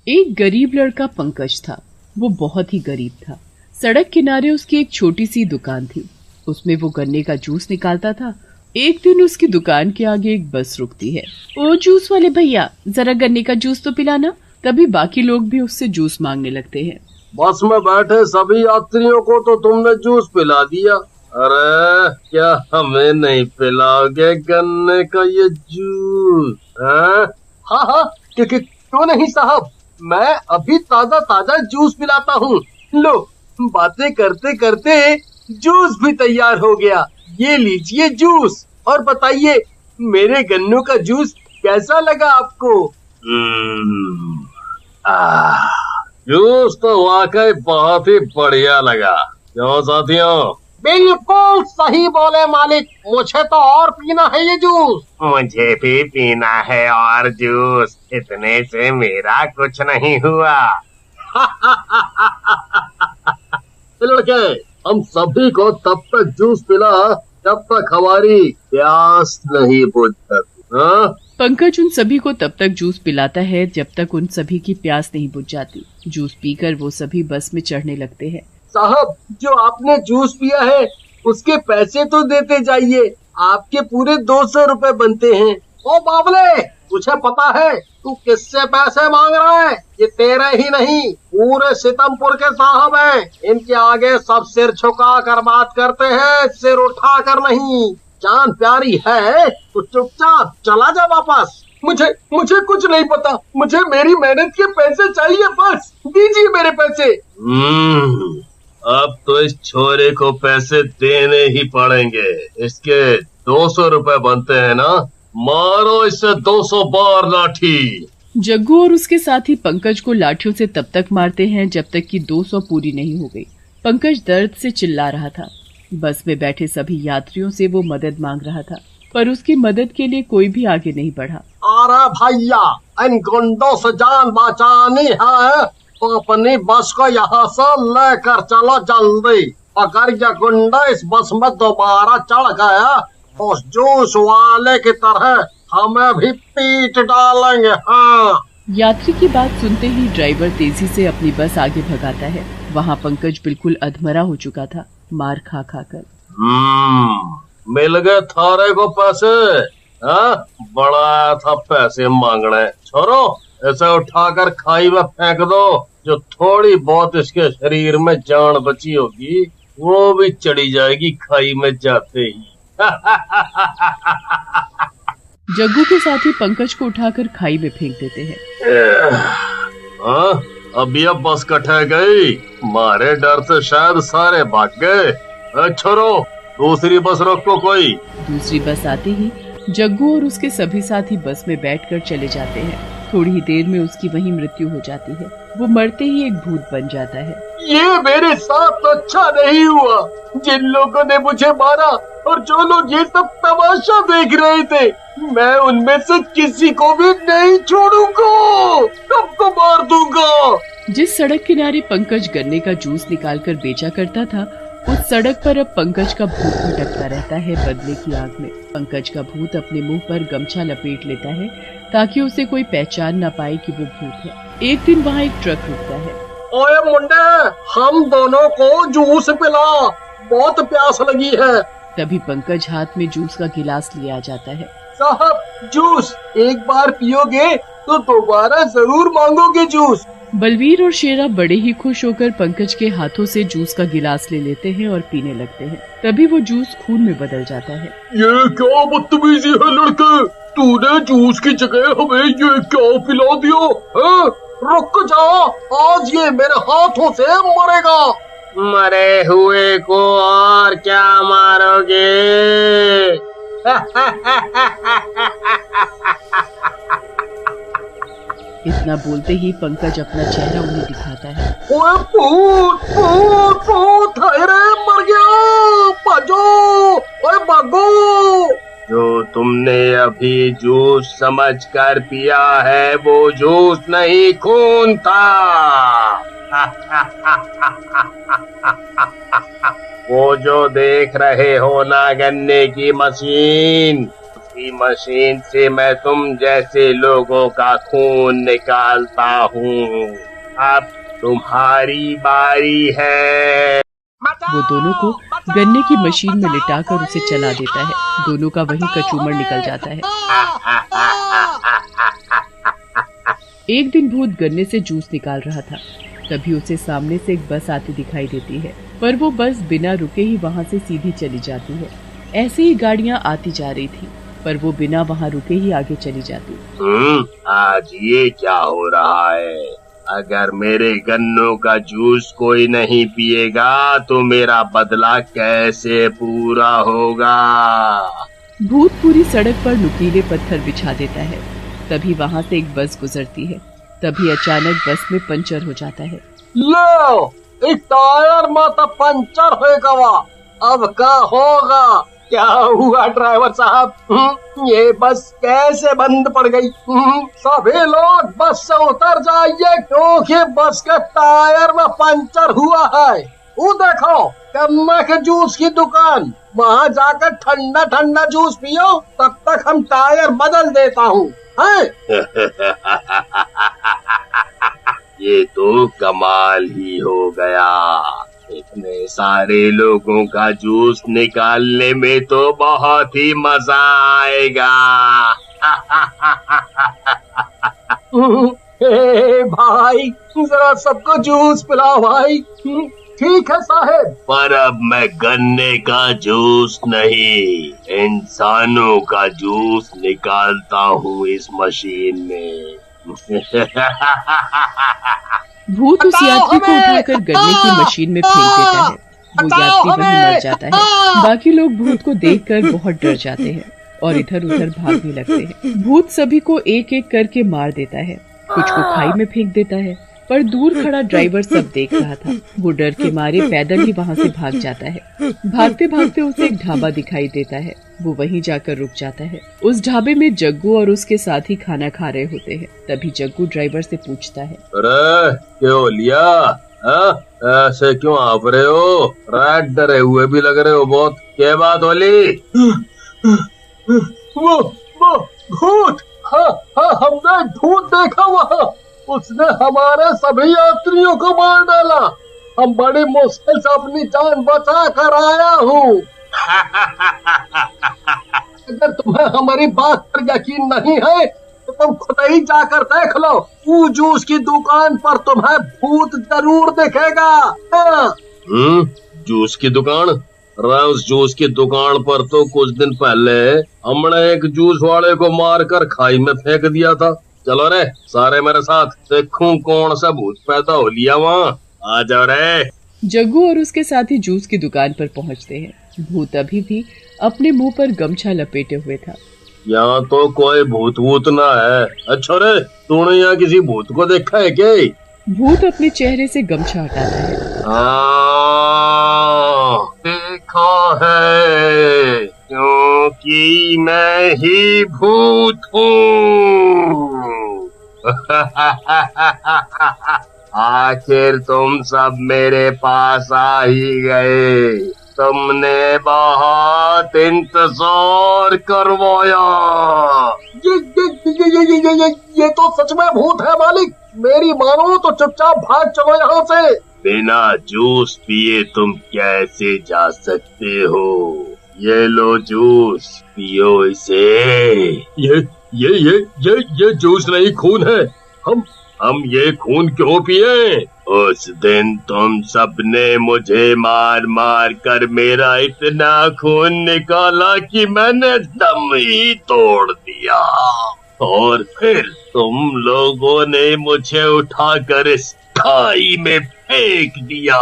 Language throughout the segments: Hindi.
एक गरीब लड़का पंकज था। वो बहुत ही गरीब था। सड़क किनारे उसकी एक छोटी सी दुकान थी। उसमें वो गन्ने का जूस निकालता था। एक दिन उसकी दुकान के आगे एक बस रुकती है। ओ जूस वाले भैया, जरा गन्ने का जूस तो पिलाना। तभी बाकी लोग भी उससे जूस मांगने लगते हैं। बस में बैठे सभी यात्रियों को तो तुमने जूस पिला दिया। अरे क्या हमें नहीं पिलाओगे गन्ने का ये जूस? हाँ हाँ, क्यों नहीं साहब, मैं अभी ताजा ताजा जूस पिलाता हूँ। लो, बातें करते करते जूस भी तैयार हो गया। ये लीजिए जूस, और बताइए मेरे गन्नों का जूस कैसा लगा आपको? जूस तो वाकई बहुत ही बढ़िया लगा। क्यों साथियों? बिल्कुल सही बोले मालिक, मुझे तो और पीना है ये जूस। मुझे भी पीना है और जूस, इतने से मेरा कुछ नहीं हुआ। लड़के, हम सभी को तब तक जूस पिला जब तक हमारी प्यास नहीं बुझ जाती। पंकज उन सभी को तब तक जूस पिलाता है जब तक उन सभी की प्यास नहीं बुझ जाती। जूस पीकर वो सभी बस में चढ़ने लगते हैं। साहब, जो आपने जूस पिया है उसके पैसे तो देते जाइए, आपके पूरे 200 रुपए बनते हैं। ओ बाबले, तुझे पता है तू किससे पैसे मांग रहा है? ये तेरे ही नहीं, पूरे सितमपुर के साहब हैं। इनके आगे सब सिर झुका कर बात करते हैं, सिर उठा कर नहीं। जान प्यारी है तो चुपचाप चला जा वापस। मुझे कुछ नहीं पता, मुझे मेरी मेहनत के पैसे चाहिए, बस दीजिए मेरे पैसे। अब तो इस छोरे को पैसे देने ही पड़ेंगे। इसके 200 रुपए बनते हैं ना, मारो इससे 200 बार लाठी। जग्गू और उसके साथी पंकज को लाठियों से तब तक मारते हैं जब तक कि 200 पूरी नहीं हो गई। पंकज दर्द से चिल्ला रहा था। बस में बैठे सभी यात्रियों से वो मदद मांग रहा था, पर उसकी मदद के लिए कोई भी आगे नहीं बढ़ा। अरे भैया, इन गुंडों से जान बचानी है तो अपनी बस को यहाँ से लेकर चलो जल्दी। अगर ये गुंडा इस बस में दोबारा चढ़ गया तो जूस वाले की तरह हमें भी पीट डालेंगे। हाँ। यात्री की बात सुनते ही ड्राइवर तेजी से अपनी बस आगे भगाता है। वहाँ पंकज बिल्कुल अधमरा हो चुका था, मार खा खा कर। मिल गए थारे को पैसे? बड़ा था पैसे मांगने। छोरो, ऐसे उठाकर खाई में फेंक दो। जो थोड़ी बहुत इसके शरीर में जान बची होगी वो भी चढ़ी जाएगी खाई में जाते ही। जग्गू के साथी पंकज को उठाकर खाई में फेंक देते हैं। अब यह बस कटे गई, मारे डर से शायद सारे भाग गए। छोरो, दूसरी बस रोको कोई। दूसरी बस आते ही जग्गू और उसके सभी साथी बस में बैठकर चले जाते हैं। थोड़ी ही देर में उसकी वहीं मृत्यु हो जाती है। वो मरते ही एक भूत बन जाता है। ये मेरे साथ अच्छा नहीं हुआ। जिन लोगों ने मुझे मारा और जो लोग ये सब तमाशा देख रहे थे, मैं उनमें से किसी को भी नहीं छोड़ूंगा, सबको मार दूंगा। जिस सड़क किनारे पंकज गन्ने का जूस निकालकर बेचा करता था, उस सड़क पर अब पंकज का भूत भटकता रहता है बदले की आग में। पंकज का भूत अपने मुंह पर गमछा लपेट लेता है ताकि उसे कोई पहचान न पाए कि वो भूत है। एक दिन वहाँ एक ट्रक रुकता है। ओए मुंडे, हम दोनों को जूस पिला, बहुत प्यास लगी है। तभी पंकज हाथ में जूस का गिलास लिया आ जाता है। साहब, जूस एक बार पियोगे तो दोबारा जरूर मांगोगे जूस। बलवीर और शेरा बड़े ही खुश होकर पंकज के हाथों से जूस का गिलास ले लेते हैं और पीने लगते हैं। तभी वो जूस खून में बदल जाता है। ये क्या बदतमीजी है लड़के, तूने जूस की जगह हमें ये क्या पिला दिया है? रुक जा, आज ये मेरे हाथों से मरेगा। मरे हुए को और क्या मारोगे? इतना बोलते ही पंकज अपना चेहरा उन्हें दिखाता है। ओए भूत भूत भूत, मर गया, भागो, ओए भागो। जो तुमने अभी जूस समझकर पिया है वो जूस नहीं, खून था। वो जो देख रहे हो ना गन्ने की मशीन, इसी मशीन से मैं तुम जैसे लोगों का खून निकालता हूँ। अब तुम्हारी बारी है। वो दोनों को गन्ने की मशीन में लिटाकर उसे चला देता है। दोनों का वही कचूमर निकल जाता है। एक दिन भूत गन्ने से जूस निकाल रहा था, तभी उसे सामने से एक बस आती दिखाई देती है, पर वो बस बिना रुके ही वहाँ से सीधी चली जाती है। ऐसे ही गाड़ियाँ आती जा रही थी, पर वो बिना वहाँ रुके ही आगे चली जाती। आज ये क्या हो रहा है? अगर मेरे गन्नों का जूस कोई नहीं पिएगा तो मेरा बदला कैसे पूरा होगा? भूत पूरी सड़क पर नुकीले पत्थर बिछा देता है। तभी वहाँ से एक बस गुजरती है। तभी अचानक बस में पंचर हो जाता है। लो, इस टायर में तो पंचर हो गया। अब क्या होगा? क्या हुआ ड्राइवर साहब? ये बस कैसे बंद पड़ गई? सभी लोग बस से उतर जाइए, क्योंकि बस के टायर में पंचर हुआ है। वो देखो, गन्ने के जूस की दुकान, वहाँ जाकर ठंडा ठंडा जूस पियो, तब तक हम टायर बदल देता हूँ। ये तो कमाल ही हो गया। इतने सारे लोगों का जूस निकालने में तो बहुत ही मजा आएगा। भाई, जरा सबको जूस पिलाओ भाई। ठीक है साहब। पर अब मैं गन्ने का जूस नहीं, इंसानों का जूस निकालता हूँ इस मशीन में। भूत उस यात्री को उठाकर गन्ने की मशीन में फेंक देता है। वो यात्री वहीं मर जाता है। बाकी लोग भूत को देखकर बहुत डर जाते हैं और इधर उधर भागने लगते हैं। भूत सभी को एक एक करके मार देता है, कुछ को खाई में फेंक देता है, पर दूर खड़ा ड्राइवर सब देख रहा था। वो डर के मारे पैदल ही वहाँ से भाग जाता है। भागते भागते उसे एक ढाबा दिखाई देता है। वो वहीं जाकर रुक जाता है। उस ढाबे में जग्गू और उसके साथी खाना खा रहे होते हैं। तभी जग्गू ड्राइवर से पूछता है, अरे क्यों लिया? ऐसे क्यों आप रहे हो? रात डरे हुए भी लग रहे हो बहुत। क्या बात होली? वो भूत। हाँ, हमने भूत देखा वहाँ। उसने हमारे सभी यात्रियों को मार डाला। हम बड़ी मुश्किल से अपनी जान बचा कर आया हूँ। अगर तुम्हें हमारी बात पर यकीन नहीं है तो तुम खुद ही जाकर देख लो। वो जूस की दुकान पर तुम्हें भूत जरूर दिखेगा। जूस की दुकान? उस जूस की दुकान पर तो कुछ दिन पहले हमने एक जूस वाले को मारकर खाई में फेंक दिया था। चलो रे सारे मेरे साथ, देखूं कौन सा भूत पैदा हो लिया वहाँ। आ जाओ रे। जग्गू और उसके साथी जूस की दुकान पर पहुँचते हैं। भूत अभी भी अपने मुंह पर गमछा लपेटे हुए था। यहाँ तो कोई भूत वूत ना है। अच्छा रे, तूने यहाँ किसी भूत को देखा है क्या? भूत अपने चेहरे से गमछा हटाता है। देखा है, क्योंकि मैं ही भूत हूँ। आखिर तुम सब मेरे पास आ ही गए। तुमने बहुत इंतजार करवाया। ये तो सच में भूत है मालिक। मेरी मानो तो चुपचाप भाग चलो यहाँ से। बिना जूस पिए तुम कैसे जा सकते हो? ये लो जूस, पियो इसे। ये जूस नहीं, खून है। हम ये खून क्यों पिए? उस दिन तुम सबने मुझे मार मार कर मेरा इतना खून निकाला कि मैंने दम ही तोड़ दिया, और फिर तुम लोगों ने मुझे उठाकर इस खाई में फेंक दिया।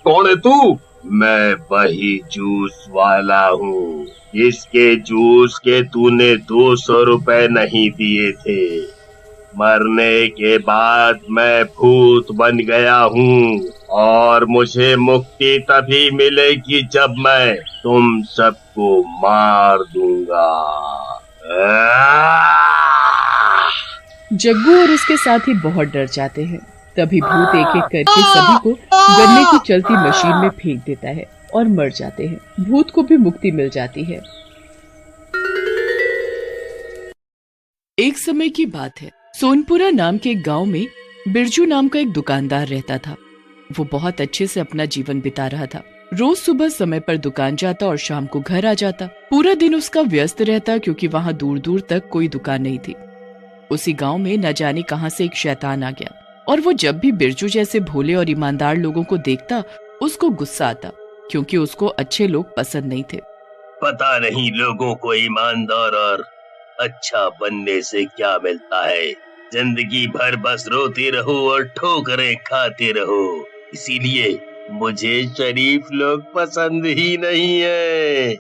कौन है तू? मैं वही जूस वाला हूँ, इसके जूस के तूने 200 रुपए नहीं दिए थे। मरने के बाद मैं भूत बन गया हूँ, और मुझे मुक्ति तभी मिलेगी जब मैं तुम सबको मार दूंगा। जग्गू और उसके साथी बहुत डर जाते हैं। तभी भूत एक एक करके सभी को गन्ने की चलती मशीन में फेंक देता है। और मर जाते हैं। भूत को भी मुक्ति मिल जाती है। एक समय की बात है, सोनपुरा नाम के एक गांव में बिरजू नाम का एक दुकानदार रहता था। वो बहुत अच्छे से अपना जीवन बिता रहा था। रोज सुबह समय पर दुकान जाता और शाम को घर आ जाता। पूरा दिन उसका व्यस्त रहता क्योंकि वहाँ दूर दूर तक कोई दुकान नहीं थी। उसी गांव में न जाने कहां से एक शैतान आ गया और वो जब भी बिरजू जैसे भोले और ईमानदार लोगों को देखता उसको गुस्सा आता, क्योंकि उसको अच्छे लोग पसंद नहीं थे। पता नहीं लोगों को ईमानदार और अच्छा बनने से क्या मिलता है। जिंदगी भर बस रोते रहो और ठोकरें खाते रहो, इसीलिए मुझे शरीफ लोग पसंद ही नहीं है।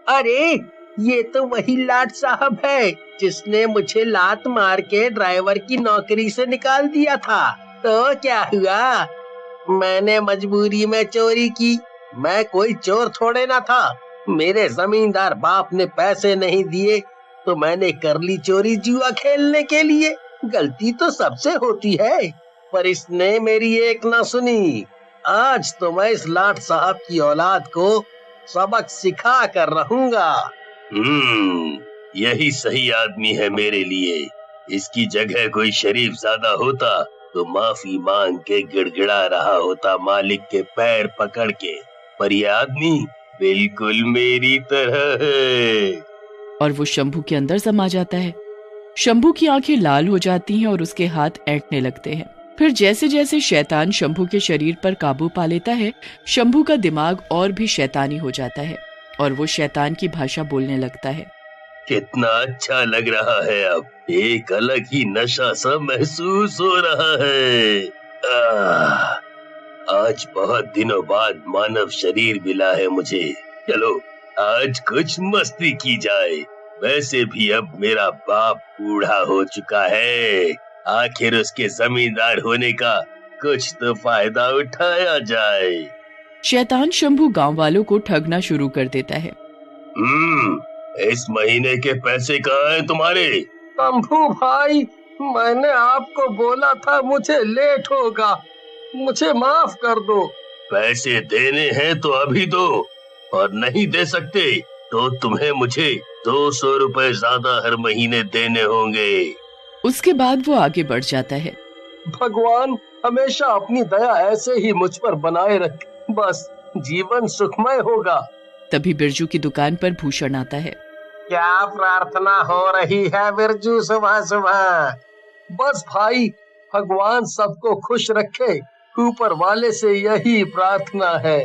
अरे ये तो वही लाट साहब है जिसने मुझे लात मार के ड्राइवर की नौकरी से निकाल दिया था। तो क्या हुआ, मैंने मजबूरी में चोरी की। मैं कोई चोर थोड़े ना था। मेरे जमींदार बाप ने पैसे नहीं दिए तो मैंने कर ली चोरी जुआ खेलने के लिए। गलती तो सबसे होती है, पर इसने मेरी एक ना सुनी। आज तो मैं इस लाट साहब की औलाद को सबक सिखा कर रहूंगा। यही सही आदमी है मेरे लिए। इसकी जगह कोई शरीफ ज्यादा होता तो माफी मांग के गिड़गिड़ा रहा होता मालिक के पैर पकड़ के, पर यह आदमी बिल्कुल मेरी तरह है। और वो शंभू के अंदर समा जाता है। शंभू की आंखें लाल हो जाती हैं और उसके हाथ ऐंठने लगते हैं। फिर जैसे जैसे शैतान शंभू के शरीर पर काबू पा लेता है, शंभू का दिमाग और भी शैतानी हो जाता है और वो शैतान की भाषा बोलने लगता है। कितना अच्छा लग रहा है, अब एक अलग ही नशा सा महसूस हो रहा है। आज बहुत दिनों बाद मानव शरीर मिला है मुझे। चलो आज कुछ मस्ती की जाए। वैसे भी अब मेरा बाप बूढ़ा हो चुका है, आखिर उसके जमींदार होने का कुछ तो फायदा उठाया जाए। शैतान शंभू गांव वालों को ठगना शुरू कर देता है। इस महीने के पैसे कहाँ हैं तुम्हारे? शंभू भाई, मैंने आपको बोला था मुझे लेट होगा, मुझे माफ कर दो। पैसे देने हैं तो अभी दो, और नहीं दे सकते तो तुम्हें मुझे 200 रुपए ज्यादा हर महीने देने होंगे। उसके बाद वो आगे बढ़ जाता है। भगवान हमेशा अपनी दया ऐसे ही मुझ पर बनाए रखे, बस जीवन सुखमय होगा। तभी बिरजू की दुकान पर भूषण आता है। क्या प्रार्थना हो रही है बिरजू सुबह सुबह? बस भाई, भगवान सबको खुश रखे, ऊपर वाले से यही प्रार्थना है।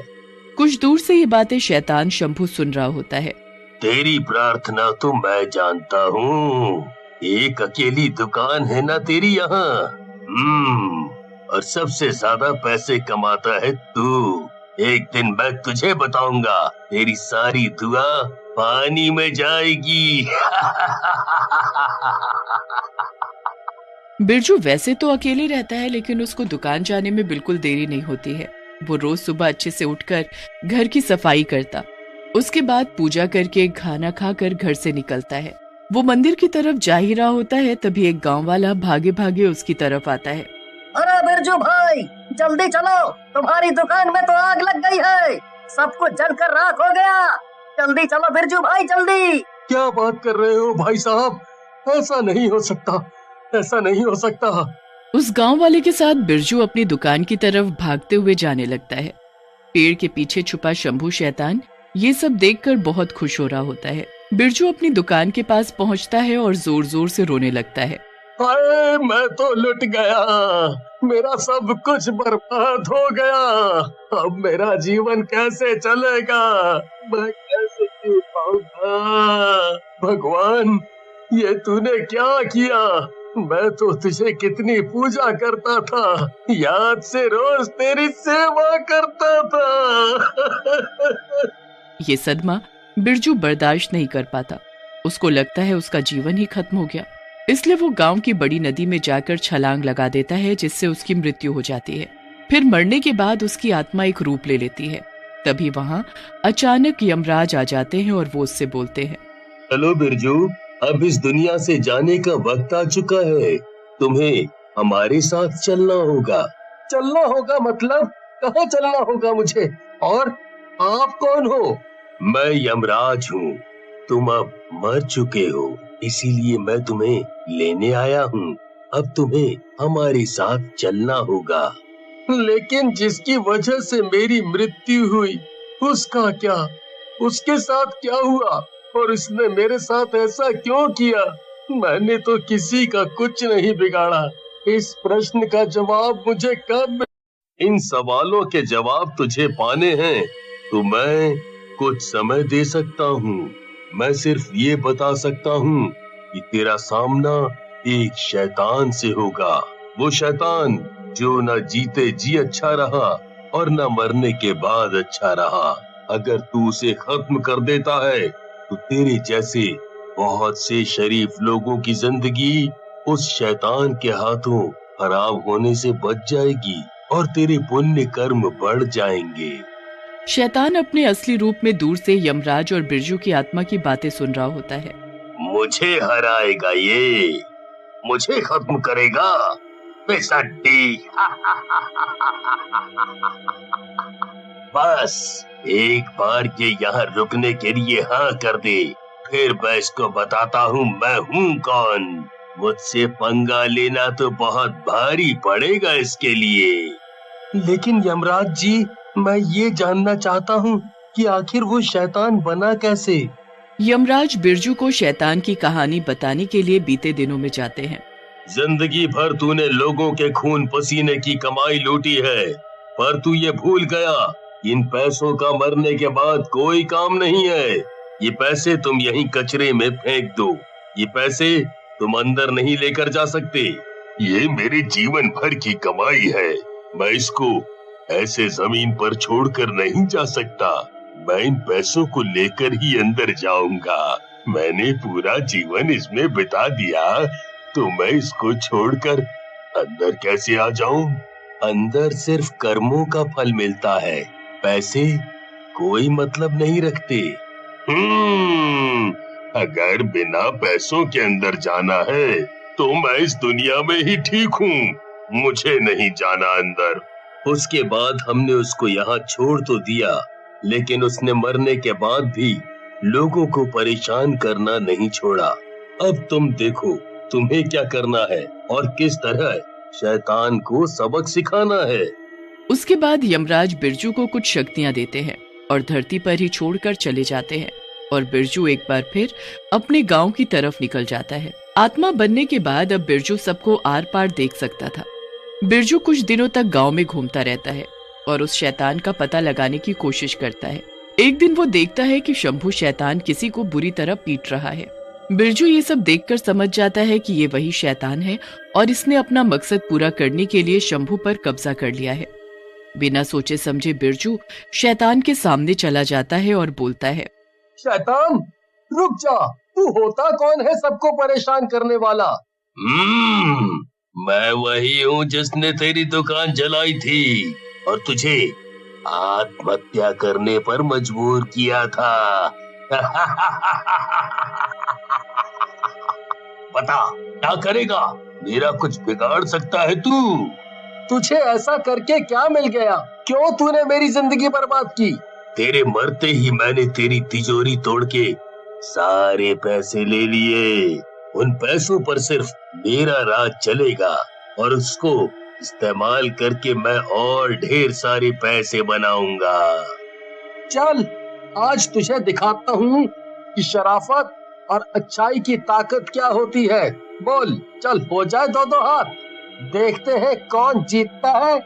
कुछ दूर से ये बातें शैतान शंभू सुन रहा होता है। तेरी प्रार्थना तो मैं जानता हूँ, एक अकेली दुकान है ना तेरी यहाँ। और सबसे ज्यादा पैसे कमाता है तू। एक दिन मैं तुझे बताऊंगा, तेरी सारी दुआ पानी में जाएगी। बिरजू वैसे तो अकेले रहता है, लेकिन उसको दुकान जाने में बिल्कुल देरी नहीं होती है। वो रोज सुबह अच्छे से उठकर घर की सफाई करता, उसके बाद पूजा करके खाना खाकर घर से निकलता है। वो मंदिर की तरफ जा ही रहा होता है, तभी एक गांव वाला भागे भागे उसकी तरफ आता है। अरे बिरजू भाई, जल्दी चलो, तुम्हारी दुकान में तो आग लग गई है, सब कुछ जलकर राख हो गया। जल्दी चलो बिरजू भाई, जल्दी। क्या बात कर रहे हो भाई साहब? ऐसा नहीं हो सकता, ऐसा नहीं हो सकता। उस गांव वाले के साथ बिरजू अपनी दुकान की तरफ भागते हुए जाने लगता है। पेड़ के पीछे छुपा शंभू शैतान ये सब देखकर बहुत खुश हो रहा होता है। बिरजू अपनी दुकान के पास पहुंचता है और जोर जोर से रोने लगता है। अरे मैं तो लुट गया, मेरा सब कुछ बर्बाद हो गया। अब मेरा जीवन कैसे चलेगा, मैं कैसे जी पाऊंगा? भगवान, ये तूने क्या किया? मैं तो तुझे कितनी पूजा करता था, याद से रोज तेरी सेवा करता था। ये सदमा बिरजू बर्दाश्त नहीं कर पाता। उसको लगता है उसका जीवन ही खत्म हो गया, इसलिए वो गांव की बड़ी नदी में जाकर छलांग लगा देता है, जिससे उसकी मृत्यु हो जाती है। फिर मरने के बाद उसकी आत्मा एक रूप ले लेती है। तभी वहाँ अचानक यमराज आ जाते हैं और वो उससे बोलते हैं, चलो बिरजू, अब इस दुनिया से जाने का वक्त आ चुका है, तुम्हें हमारे साथ चलना होगा। चलना होगा मतलब? कहाँ चलना होगा मुझे? और आप कौन हो? मैं यमराज हूँ। तुम अब मर चुके हो, इसीलिए मैं तुम्हें लेने आया हूँ। अब तुम्हें हमारे साथ चलना होगा। लेकिन जिसकी वजह से मेरी मृत्यु हुई, उसका क्या? उसके साथ क्या हुआ और उसने मेरे साथ ऐसा क्यों किया? मैंने तो किसी का कुछ नहीं बिगाड़ा। इस प्रश्न का जवाब मुझे कब? इन सवालों के जवाब तुझे पाने हैं तो मैं कुछ समय दे सकता हूँ। मैं सिर्फ ये बता सकता हूँ कि तेरा सामना एक शैतान से होगा। वो शैतान जो न जीते जी अच्छा रहा और न मरने के बाद अच्छा रहा। अगर तू उसे खत्म कर देता है तो तेरे जैसे बहुत से शरीफ लोगों की जिंदगी उस शैतान के हाथों खराब होने से बच जाएगी और तेरे पुण्य कर्म बढ़ जाएंगे। शैतान अपने असली रूप में दूर से यमराज और बिरजू की आत्मा की बातें सुन रहा होता है। मुझे हराएगा ये, मुझे खत्म करेगा बेसड्डी। बस एक बार ये यहाँ रुकने के लिए हाँ कर दे, फिर मैं इसको बताता हूँ मैं हूँ कौन। मुझसे पंगा लेना तो बहुत भारी पड़ेगा इसके लिए। लेकिन यमराज जी, मैं ये जानना चाहता हूँ कि आखिर वो शैतान बना कैसे? यमराज बिरजू को शैतान की कहानी बताने के लिए बीते दिनों में जाते हैं। जिंदगी भर तूने लोगों के खून पसीने की कमाई लूटी है, पर तू ये भूल गया इन पैसों का मरने के बाद कोई काम नहीं है। ये पैसे तुम यहीं कचरे में फेंक दो। ये पैसे तुम अंदर नहीं लेकर जा सकते। ये मेरे जीवन भर की कमाई है, मैं इसको ऐसे जमीन पर छोड़कर नहीं जा सकता। मैं इन पैसों को लेकर ही अंदर जाऊंगा। मैंने पूरा जीवन इसमें बिता दिया, तो मैं इसको छोड़कर अंदर कैसे आ जाऊं? अंदर सिर्फ कर्मों का फल मिलता है, पैसे कोई मतलब नहीं रखते। अगर बिना पैसों के अंदर जाना है तो मैं इस दुनिया में ही ठीक हूँ, मुझे नहीं जाना अंदर। उसके बाद हमने उसको यहाँ छोड़ तो दिया, लेकिन उसने मरने के बाद भी लोगों को परेशान करना नहीं छोड़ा। अब तुम देखो तुम्हें क्या करना है और किस तरह शैतान को सबक सिखाना है। उसके बाद यमराज बिरजू को कुछ शक्तियां देते हैं और धरती पर ही छोड़कर चले जाते हैं और बिरजू एक बार फिर अपने गांव की तरफ निकल जाता है। आत्मा बनने के बाद अब बिरजू सबको आर पार देख सकता था। बिरजू कुछ दिनों तक गांव में घूमता रहता है और उस शैतान का पता लगाने की कोशिश करता है। एक दिन वो देखता है कि शंभू शैतान किसी को बुरी तरह पीट रहा है। बिरजू ये सब देखकर समझ जाता है कि ये वही शैतान है और इसने अपना मकसद पूरा करने के लिए शंभू पर कब्जा कर लिया है। बिना सोचे समझे बिरजू शैतान के सामने चला जाता है और बोलता है, शैतान रुक जा, तू होता कौन है सबको परेशान करने वाला? मैं वही हूँ जिसने तेरी दुकान जलाई थी और तुझे आत्महत्या करने पर मजबूर किया था। बता क्या करेगा? मेरा कुछ बिगाड़ सकता है तू? तुझे ऐसा करके क्या मिल गया? क्यों तूने मेरी जिंदगी बर्बाद की? तेरे मरते ही मैंने तेरी तिजोरी तोड़ के सारे पैसे ले लिए। उन पैसों पर सिर्फ मेरा राज चलेगा और उसको इस्तेमाल करके मैं और ढेर सारे पैसे बनाऊंगा। चल आज तुझे दिखाता हूँ कि शराफत और अच्छाई की ताकत क्या होती है। बोल, चल हो जाए दो दो हाथ, देखते हैं कौन जीतता है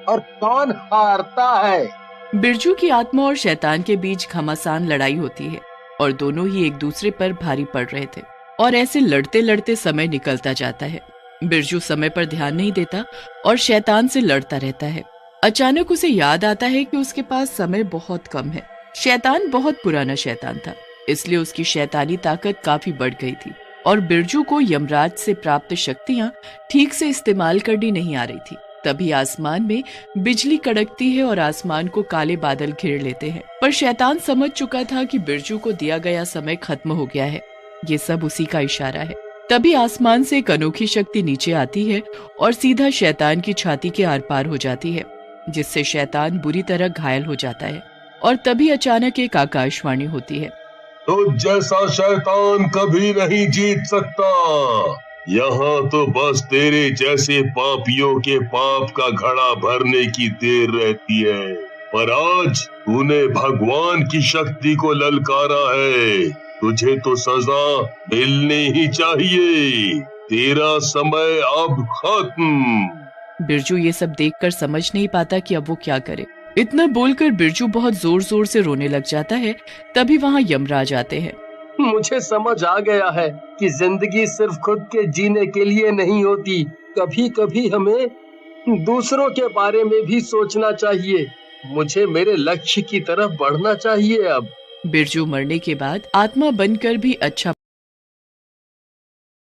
और कौन हारता है। बिरजू की आत्मा और शैतान के बीच घमासान लड़ाई होती है और दोनों ही एक दूसरे पर भारी पड़ रहे थे और ऐसे लड़ते लड़ते समय निकलता जाता है। बिरजू समय पर ध्यान नहीं देता और शैतान से लड़ता रहता है। अचानक उसे याद आता है कि उसके पास समय बहुत कम है। शैतान बहुत पुराना शैतान था, इसलिए उसकी शैतानी ताकत काफी बढ़ गई थी और बिरजू को यमराज से प्राप्त शक्तियां ठीक से इस्तेमाल करनी नहीं आ रही थी। तभी आसमान में बिजली कड़कती है और आसमान को काले बादल घेर लेते हैं। पर शैतान समझ चुका था कि बिरजू को दिया गया समय खत्म हो गया है, ये सब उसी का इशारा है। तभी आसमान से एक अनोखी शक्ति नीचे आती है और सीधा शैतान की छाती के आर पार हो जाती है, जिससे शैतान बुरी तरह घायल हो जाता है। और तभी अचानक एक आकाशवाणी होती है। तो जैसा शैतान कभी नहीं जीत सकता। यहाँ तो बस तेरे जैसे पापियों के पाप का घड़ा भरने की देर रहती है। पर आज तूने भगवान की शक्ति को ललकारा है, तुझे तो सजा मिलनी ही चाहिए। तेरा समय अब खत्म। बिरजू ये सब देखकर समझ नहीं पाता कि अब वो क्या करे। इतना बोलकर बिरजू बहुत जोर जोर से रोने लग जाता है। तभी वहाँ यमराज आते हैं। मुझे समझ आ गया है कि जिंदगी सिर्फ खुद के जीने के लिए नहीं होती, कभी कभी हमें दूसरों के बारे में भी सोचना चाहिए। मुझे मेरे लक्ष्य की तरफ बढ़ना चाहिए। अब बिरजू मरने के बाद आत्मा बनकर भी अच्छा